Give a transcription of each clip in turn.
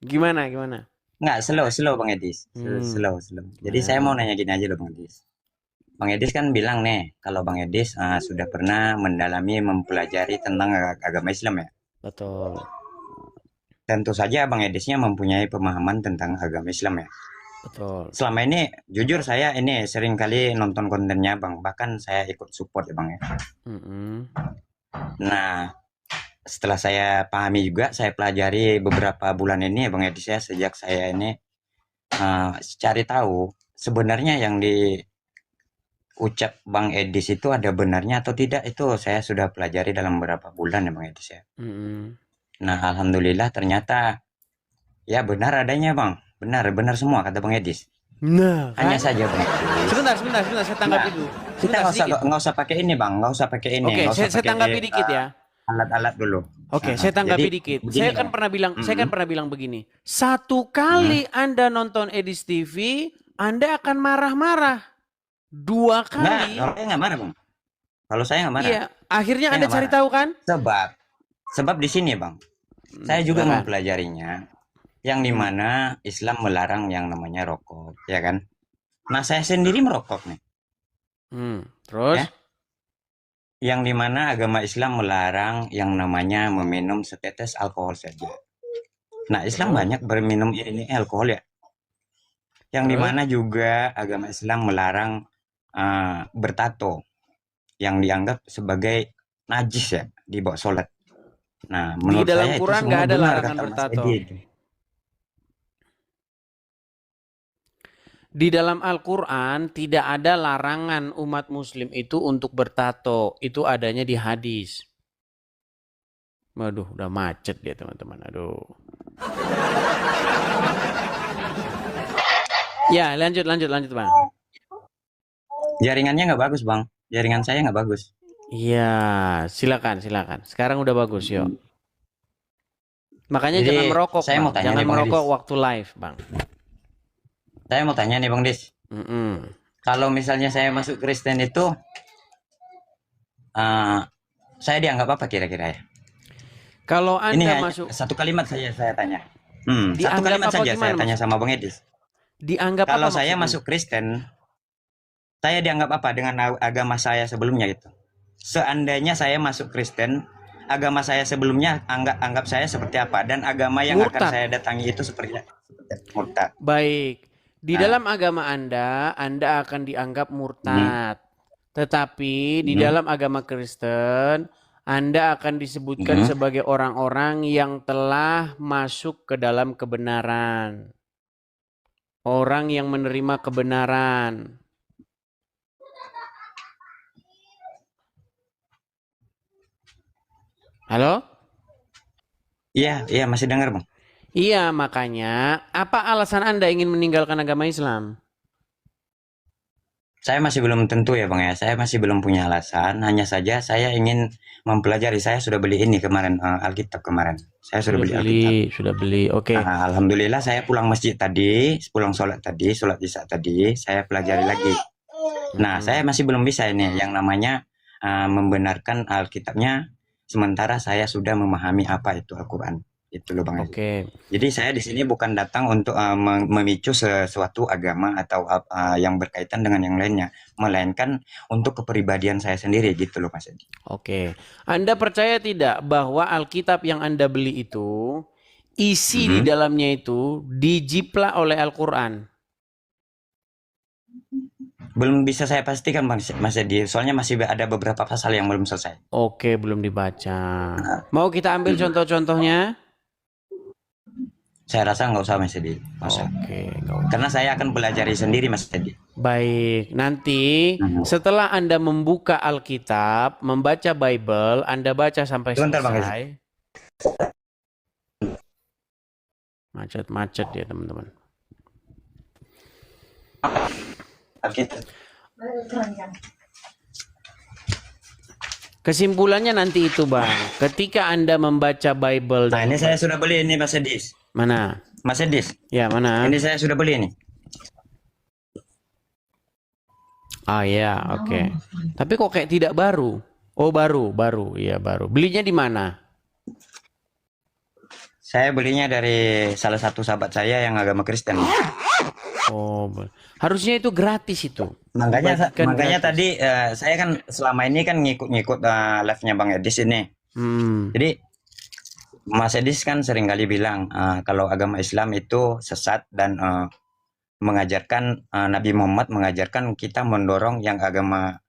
Gimana, gimana? Nggak, slow Bang Edis. Hmm. Slow. Jadi saya mau Nah, nanya gini aja loh Bang Edis. Bang Edis kan bilang nih, kalau Bang Edis sudah pernah mendalami mempelajari tentang agama Islam ya. betul. Tentu saja Bang Edisnya mempunyai pemahaman tentang agama Islam ya. Betul. Selama ini, jujur saya ini sering kali nonton kontennya Bang. Bahkan saya ikut support ya Bang ya. Mm-mm. Nah, setelah saya pahami juga, saya pelajari beberapa bulan ini ya Bang Edis ya, sejak saya ini cari tahu sebenarnya yang diucap Bang Edis itu ada benarnya atau tidak, itu saya sudah pelajari dalam beberapa bulan ya Bang Edis ya. Mm-mm. Nah, alhamdulillah ternyata ya benar adanya Bang. Benar semua kata Bang Edis. Nah, Hanya kan? saja Bang Edis. Sebentar, saya Nah, tanggapi dulu. kita Sebentar, sedikit. nggak usah pakai ini Bang, nggak usah pakai ini, Oke, nggak usah saya pakai tanggapi dikit ya. alat-alat dulu. Oke, saya Jadi tanggapi dikit. begini Bang. Saya Mm-mm. kan pernah bilang begini. Satu Mm-mm. kali Anda nonton Edis TV, Anda akan marah-marah. Dua Nggak, kali, kalau saya nggak marah Bang. Kalau saya nggak marah, iya. Akhirnya saya Anda nggak cari marah. tahu kan? Sebab Sebab di sini Bang, saya juga Silakan. mempelajarinya, yang Hmm. dimana Islam melarang yang namanya rokok, ya kan? Nah, saya sendiri merokok nih, Terus? ya. Yang dimana agama Islam melarang yang namanya meminum setetes alkohol saja. Nah, Islam Terus? banyak berminum ini alkohol ya. Yang Terus? dimana juga agama Islam melarang bertato, yang dianggap sebagai najis ya, di bawah sholat. Nah, Di menurut dalam saya itu Quran semua nggak ada benar larangan kata Mas bertato. Edi itu. Di dalam Al-Quran tidak ada larangan umat muslim itu untuk bertato. Itu adanya di hadis. Waduh, udah macet dia teman-teman. Aduh. Ya, lanjut bang. Jaringannya nggak bagus, Bang. Jaringan saya nggak bagus. Iya, silakan. Sekarang udah bagus, yuk. Makanya jangan Jadi, merokok, saya bang. mau tanya Jangan nih, Bang merokok Edis. waktu live, bang. Saya mau tanya nih, Bang Dis. Mm-mm. Kalau misalnya saya masuk Kristen itu, eh, saya dianggap apa kira-kira ya? Kalau Ini Anda hanya masuk, satu kalimat saja saya tanya. Satu dianggap kalimat apa saja saya gimana tanya maksud? sama Bang Edis. Dianggap apa Kalau saya maksudnya? masuk Kristen, saya dianggap apa dengan agama saya sebelumnya itu? Seandainya saya masuk Kristen, agama saya sebelumnya anggap saya seperti apa, dan agama yang akan Murtad. saya datangi itu seperti murtad. Baik. Di Nah, dalam agama Anda akan dianggap hmm, murtad. Tetapi di hmm, dalam agama Kristen, Anda akan disebutkan hmm. sebagai orang-orang yang telah masuk ke dalam kebenaran. Orang yang menerima kebenaran. Halo? Iya, iya masih dengar bang. Iya, makanya apa alasan Anda ingin meninggalkan agama Islam? Saya masih belum tentu ya bang ya. Saya masih belum punya alasan. Hanya saja saya ingin mempelajari. Saya sudah beli ini kemarin Alkitab kemarin. Saya sudah beli Alkitab. Sudah beli. Oke. Alhamdulillah saya pulang masjid tadi, pulang sholat tadi, sholat isya tadi, saya pelajari lagi. Nah, saya Mm-mm. masih belum bisa ini yang namanya membenarkan Alkitabnya, sementara saya sudah memahami apa itu Al-Quran. Itu loh Bang Edi. Oke. Jadi saya di sini bukan datang untuk memicu sesuatu agama atau yang berkaitan dengan yang lainnya, melainkan untuk kepribadian saya sendiri gitu loh Mas Edi. Oke. Anda percaya tidak bahwa Alkitab yang Anda beli itu isi di Mhm. dalamnya itu dijiplak oleh Al-Quran? Belum bisa saya pastikan Mas Edi, soalnya masih ada beberapa pasal yang belum selesai. Oke, belum dibaca. Nah, Mau kita ambil mhm. contoh-contohnya? Saya rasa nggak usah Mas Edi, nggak usah. Oke, nggak usah. Karena saya akan pelajari sendiri Mas Edi. Baik, nanti Mhm. setelah Anda membuka Alkitab, membaca Bible, Anda baca sampai Sebentar Bang Edi. selesai. Macet-macet ya teman-teman. Alkitab. Kesimpulannya nanti itu bang, ketika Anda membaca Bible Nah dan ini saya membaca... sudah beli ini Mas Edis. Mana? Mas Edis, Ya, ini mana? saya sudah beli ini. Ah ya, oke. Tapi kok kayak tidak baru? Oh baru. Iya baru. Belinya di mana? Saya belinya dari salah satu sahabat saya yang agama Kristen. Oh, harusnya itu gratis itu. Makanya Dibagikan makanya gratis. tadi saya kan selama ini kan ngikut-ngikut live-nya Bang Edis ini. Hmm. Jadi Mas Edis kan sering kali bilang kalau agama Islam itu sesat dan mengajarkan Nabi Muhammad mengajarkan kita mendorong yang agama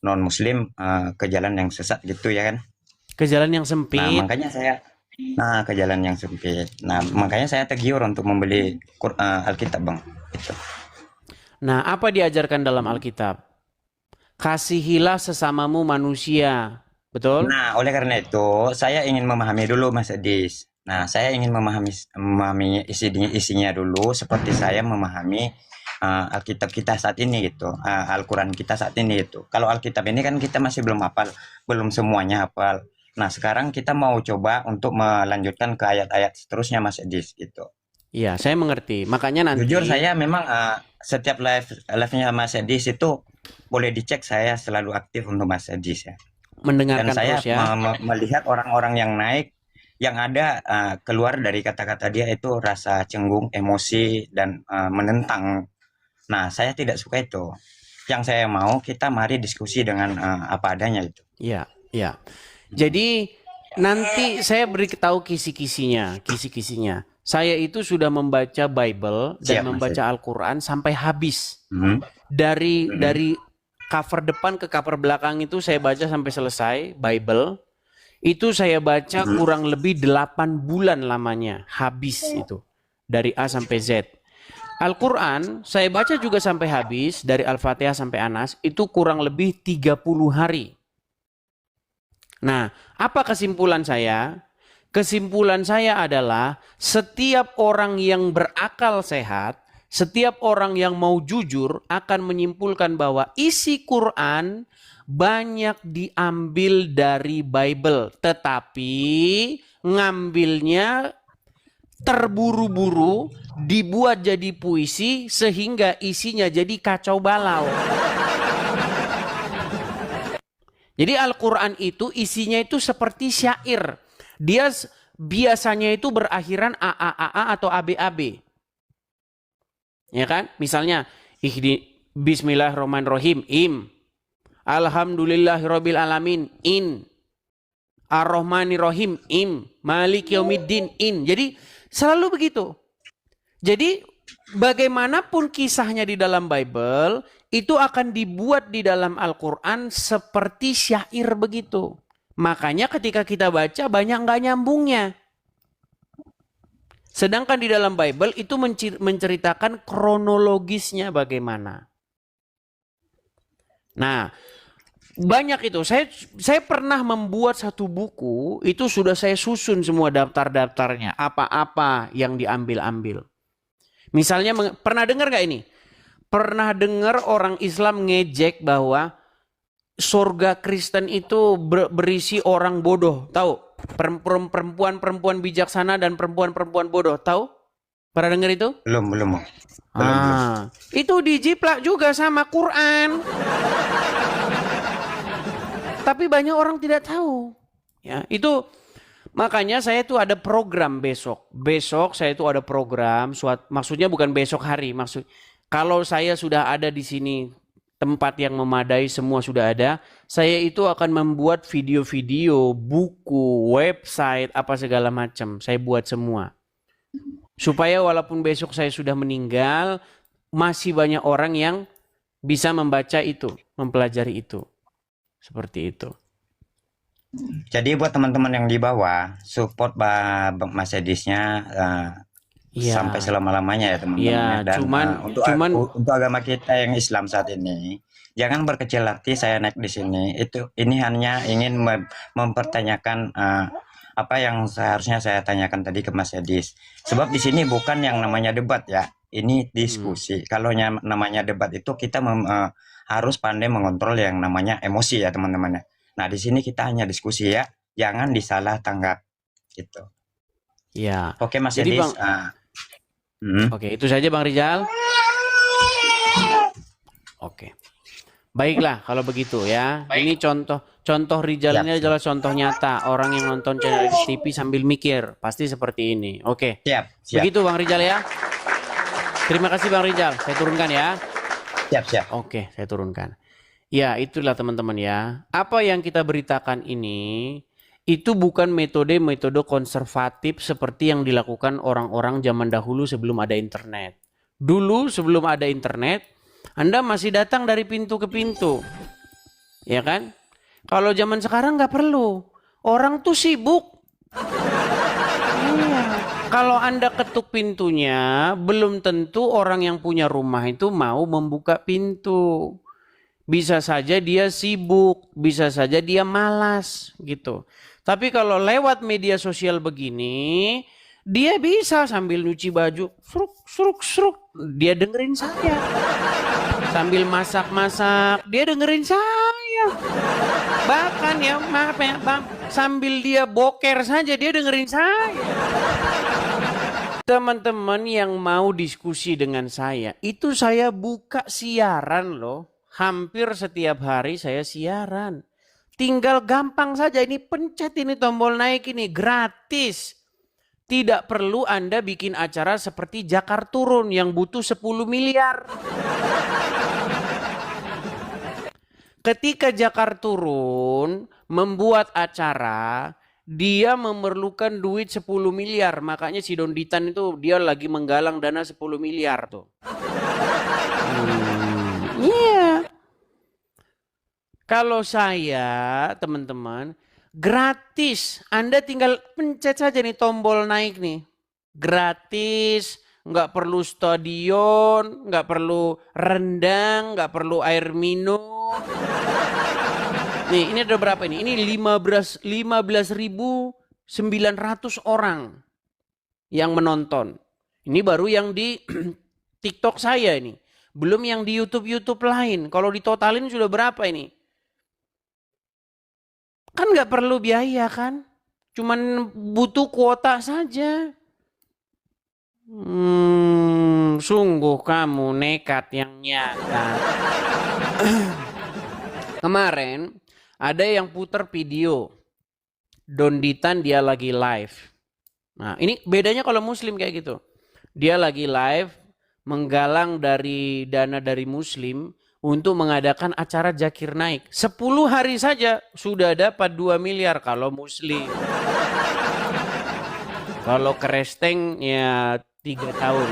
non Muslim ke jalan yang sesat gitu ya kan. Ke jalan yang Nah, sempit. makanya saya ke jalan yang sempit. Nah, makanya saya tergiur untuk membeli Alkitab, Bang. Gitu. Nah, apa diajarkan dalam Alkitab? Kasihilah sesamamu manusia. Betul? Nah, oleh karena itu, saya ingin memahami dulu Mas Edis. Nah, saya ingin memahami isinya dulu seperti saya memahami Alkitab kita saat ini gitu, Al-Quran kita saat ini gitu. Kalau Alkitab ini kan kita masih belum hafal, belum semuanya hafal. Nah, sekarang kita mau coba untuk melanjutkan ke ayat-ayat seterusnya Mas Edis gitu. Iya, saya mengerti. Makanya Jujur nanti saya memang setiap live-nya Mas Edis itu boleh dicek, saya selalu aktif untuk Mas Edis ya. Dan mendengarkan saya terus ya. melihat orang-orang yang naik, yang ada keluar dari kata-kata dia itu rasa cenggung, emosi, dan menentang. Nah, saya tidak suka itu. Yang saya mau kita mari diskusi dengan apa adanya itu. Iya, iya. Jadi nanti saya beritahu kisi-kisinya. Saya itu sudah membaca Bible dan Siap, Mas. membaca Al-Quran sampai habis. Hmm. Dari cover depan ke cover belakang itu saya baca sampai selesai Bible. Itu saya baca kurang lebih 8 bulan lamanya. Habis itu. Dari A sampai Z. Al-Quran saya baca juga sampai habis. Dari Al-Fatihah sampai Anas. Itu kurang lebih 30 hari. Nah, apa kesimpulan saya? Kesimpulan saya adalah setiap orang yang berakal sehat, setiap orang yang mau jujur akan menyimpulkan bahwa isi Quran banyak diambil dari Bible. Tetapi ngambilnya terburu-buru, dibuat jadi puisi sehingga isinya jadi kacau balau. Jadi Al-Quran itu isinya itu seperti syair. Dia biasanya itu berakhiran AAAA atau ABAB. Ya kan? Misalnya, Bismillahirrahmanirrahim, im. Alhamdulillahirabbil alamin, in. Ar-Rahmanirrahim, im. Malik yaumiddin, in. Jadi selalu begitu. Jadi bagaimanapun kisahnya di dalam Bible, itu akan dibuat di dalam Al-Quran seperti syair begitu. Makanya ketika kita baca banyak nggak nyambungnya. Sedangkan di dalam Bible itu menceritakan kronologisnya bagaimana. Nah, banyak itu. Saya pernah membuat satu buku, itu sudah saya susun semua daftar-daftarnya. Apa-apa yang diambil-ambil. Misalnya, pernah dengar nggak ini? Pernah dengar orang Islam ngejek bahwa surga Kristen itu berisi orang bodoh, tahu? Perempuan-perempuan bijaksana dan perempuan-perempuan bodoh, tahu? Pernah dengar itu? Belum. Itu dijiplak juga sama Quran. Tapi banyak orang tidak tahu. Ya, itu makanya saya tuh ada program besok. Besok saya tuh ada program, maksudnya bukan besok hari, kalau saya sudah ada di sini, tempat yang memadai semua sudah ada, saya itu akan membuat video-video, buku, website, apa segala macam. Saya buat semua. Supaya walaupun besok saya sudah meninggal, masih banyak orang yang bisa membaca itu, mempelajari itu. Seperti itu. Jadi buat teman-teman yang di bawah, support Mas Edisnya sampai selama-lamanya ya teman-teman. Ya, dan untuk agama kita yang Islam saat ini, jangan berkecil hati saya naik di sini. Ini hanya ingin mempertanyakan apa yang seharusnya saya tanyakan tadi ke Mas Edis. Sebab di sini bukan yang namanya debat ya, ini diskusi. Kalau namanya debat itu kita harus pandai mengontrol yang namanya emosi ya teman-teman. Nah di sini kita hanya diskusi ya, jangan disalah tanggap gitu. Ya. Oke Mas Jadi Edis. Oke, itu saja Bang Rizal. Oke. Baiklah kalau begitu ya. Ini contoh Rizal ini Siap, adalah contoh nyata orang yang nonton channel TV sambil mikir, pasti seperti ini. Oke. siap, siap, Begitu Bang Rizal ya. Terima kasih Bang Rizal. Saya turunkan ya. siap, siap. Oke, saya turunkan. Ya, itulah teman-teman ya. Apa yang kita beritakan ini itu bukan metode-metode konservatif seperti yang dilakukan orang-orang zaman dahulu sebelum ada internet. Dulu sebelum ada internet, Anda masih datang dari pintu ke pintu. Ya kan? Kalau zaman sekarang nggak perlu. Orang tuh sibuk. Iya. Kalau Anda ketuk pintunya, belum tentu orang yang punya rumah itu mau membuka pintu. Bisa saja dia sibuk, bisa saja dia malas gitu. Tapi kalau lewat media sosial begini, dia bisa sambil nyuci baju, sruk, sruk, sruk, dia dengerin saya. Sambil masak-masak, dia dengerin saya. Bahkan ya, maaf ya, Bang, sambil dia boker saja, dia dengerin saya. Teman-teman yang mau diskusi dengan saya, itu saya buka siaran loh. Hampir setiap hari saya siaran. Tinggal gampang saja, ini pencet ini tombol naik ini, gratis. Tidak perlu Anda bikin acara seperti Jakarta Turun yang butuh 10 miliar. Ketika Jakarta Turun membuat acara, dia memerlukan duit 10 miliar. Makanya si Donditan itu dia lagi menggalang dana 10 miliar tuh. Iya. Kalau saya, teman-teman, gratis. Anda tinggal pencet saja nih tombol naik nih. Gratis, nggak perlu stadion, nggak perlu rendang, nggak perlu air minum. Nih, ini ada berapa ini? Ini 15.900 orang yang menonton. Ini baru yang di TikTok saya ini. Belum yang di YouTube lain. Kalau ditotalin sudah berapa ini? Kan nggak perlu biaya kan? Cuman butuh kuota saja. Sungguh kamu nekat yang nyata. Kemarin ada yang putar video. Donditan dia lagi live. Nah ini bedanya kalau muslim kayak gitu. Dia lagi live menggalang dari dana dari muslim untuk mengadakan acara Zakir Naik. 10 hari saja sudah dapat 2 miliar kalau muslim. Kalau keresteng ya 3 tahun.